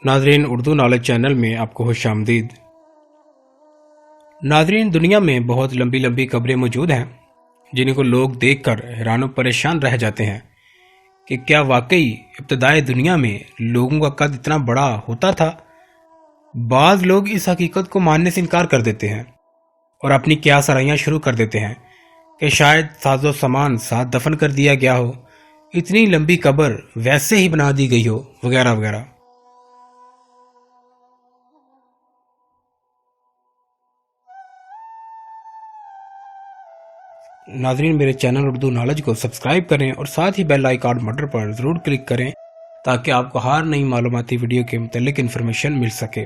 ناظرین، Urdu knowledge channel میں آپ کو خوش آمدید۔ ناظرین، دنیا میں بہت لمبی لمبی قبریں موجود ہیں جن کو لوگ دیکھ کر حیران و پریشان رہ جاتے ہیں کہ کیا واقعی ابتدائے دنیا میں لوگوں کا قد اتنا بڑا ہوتا تھا؟ بعض لوگ اس حقیقت کو ماننے سے انکار کر دیتے ہیں اور اپنی قیاس آرائیاں شروع کر دیتے ہیں کہ شاید ساز و سامان ساتھ دفن کر دیا گیا ہو، اتنی لمبی قبر ویسے ہی بنا دی گئی ہو، وغیرہ وغیرہ۔ ناظرین، میرے چینل اردو نالج کو سبسکرائب کریں اور ساتھ ہی بیل آئیکن بٹن پر ضرور کلک کریں تاکہ آپ کو ہر نئی معلوماتی ویڈیو کے متعلق انفارمیشن مل سکے۔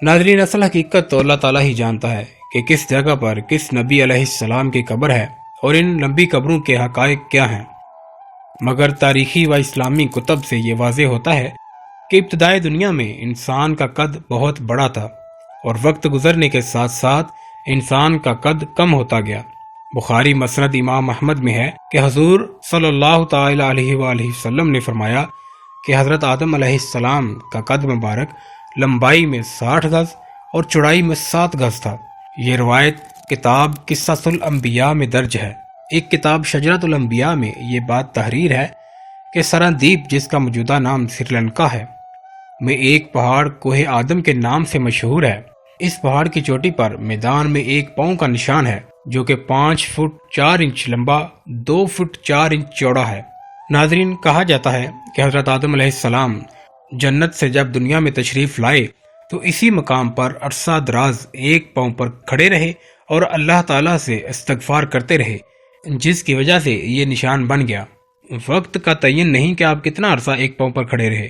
ناظرین، اصل حقیقت تو اللہ تعالیٰ ہی جانتا ہے کہ کس جگہ پر کس نبی علیہ السلام کی قبر ہے اور ان لمبی قبروں کے حقائق کیا ہیں، مگر تاریخی و اسلامی کتب سے یہ واضح ہوتا ہے کہ ابتدائی دنیا میں انسان کا قد بہت بڑا تھا اور وقت گزرنے کے ساتھ ساتھ انسان کا قد کم ہوتا گیا۔ بخاری مسند امام احمد میں ہے کہ حضور صلی اللہ تعالی علیہ وآلہ وسلم نے فرمایا کہ حضرت آدم علیہ السلام کا قد مبارک لمبائی میں 60 گز اور چوڑائی میں 7 گز تھا۔ یہ روایت کتاب قصص الانبیاء میں درج ہے۔ ایک کتاب شجرۃ الانبیاء میں یہ بات تحریر ہے کہ سرندیپ، جس کا موجودہ نام سری لنکا ہے، میں ایک پہاڑ کوہ آدم کے نام سے مشہور ہے۔ اس پہاڑ کی چوٹی پر میدان میں ایک پاؤں کا نشان ہے جو کہ 5 فٹ 4 انچ لمبا، 2 فٹ 4 انچ چوڑا ہے۔ ناظرین، کہا جاتا ہے کہ حضرت آدم علیہ السلام جنت سے جب دنیا میں تشریف لائے تو اسی مقام پر عرصہ دراز ایک پاؤں پر کھڑے رہے اور اللہ تعالیٰ سے استغفار کرتے رہے، جس کی وجہ سے یہ نشان بن گیا۔ وقت کا تعین نہیں کہ آپ کتنا عرصہ ایک پاؤں پر کھڑے رہے،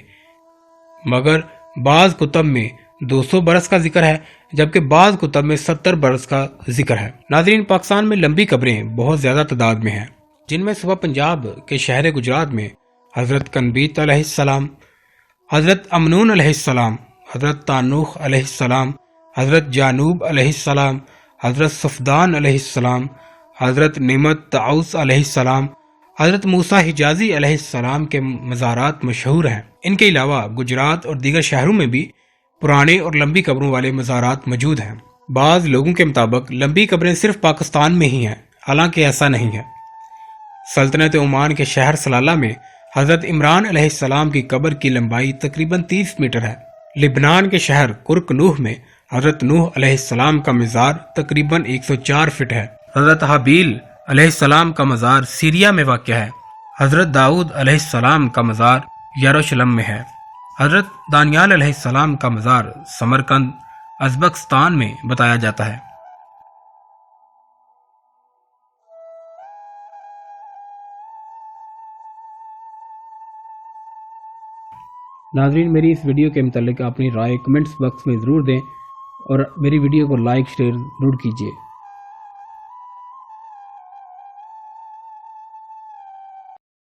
مگر بعض کتب میں 200 برس کا ذکر ہے جبکہ بعض کتب میں 70 برس کا ذکر ہے۔ ناظرین، پاکستان میں لمبی قبریں بہت زیادہ تعداد میں ہیں، جن میں صوبہ پنجاب کے شہر گجرات میں حضرت کنبیت علیہ السلام، حضرت امنون علیہ السلام، حضرت تانوخ علیہ السلام، حضرت جانوب علیہ السلام، حضرت صفدان علیہ السلام، حضرت نعمت تعوس علیہ السلام، حضرت موسیٰ حجازی علیہ السلام کے مزارات مشہور ہیں۔ ان کے علاوہ گجرات اور دیگر شہروں میں بھی پرانے اور لمبی قبروں والے مزارات موجود ہیں۔ بعض لوگوں کے مطابق لمبی قبریں صرف پاکستان میں ہی ہیں، حالانکہ ایسا نہیں ہے۔ سلطنت عمان کے شہر سلالہ میں حضرت عمران علیہ السلام کی قبر کی لمبائی تقریباً 30 میٹر ہے۔ لبنان کے شہر کرک نوح میں حضرت نوح علیہ السلام کا مزار تقریباً 104 فٹ ہے۔ حضرت حابیل علیہ السلام کا مزار سیریا میں واقع ہے۔ حضرت داؤد علیہ السلام کا مزار یروشلم میں ہے۔ حضرت دانیال علیہ السلام کا مزار سمرقند، ازبکستان میں بتایا جاتا ہے۔ ناظرین، میری اس ویڈیو کے متعلق اپنی رائے کمنٹس باکس میں ضرور دیں اور میری ویڈیو کو لائک شیئر ضرور کیجیے۔